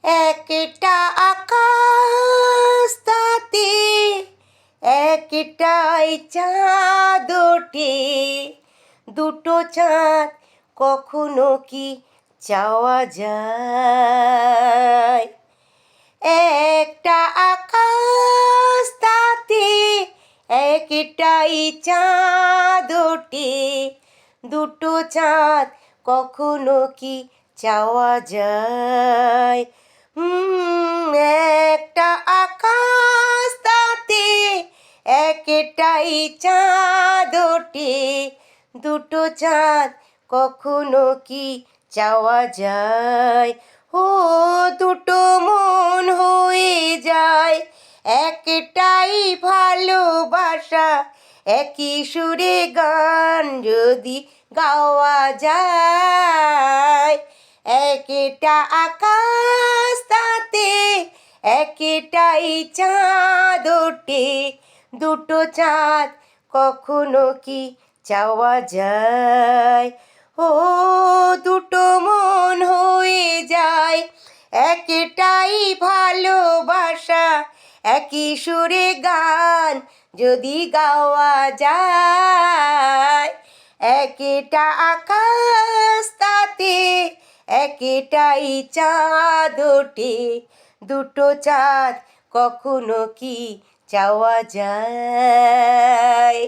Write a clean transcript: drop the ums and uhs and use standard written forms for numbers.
একটা আকাশ তাতে একটাই চাঁদ ওঠে, দুটো চাঁদ কখনো কি চাওয়া যায়? একটা আকাশ তাতে একটাই চাঁদ ওঠে, দুটো চাঁদ কখনো কি চাওয়া যায়? একটা আকাশ তাতে একটাই চাঁদ ওঠে, দুটো চাঁদ কখনো কি চাওয়া যায়? ও দুটো মন হয়ে যায় একটাই ভালোবাসা, একই সুরে গান যদি গাওয়া যায়। একটা আকাশ তাতে একটাই চাঁদ ওঠে, দুটো চাঁদ কখনো কি চাওয়া যায়? ও দুটো মন হয়ে যায় একটাই ভালোবাসা, একই সুরে গান যদি গাওয়া যায়। একটা আকাশ তাতে একটাই চাঁদ ওঠে, দুটো চাঁদ কখনো কি চাওয়া যায়?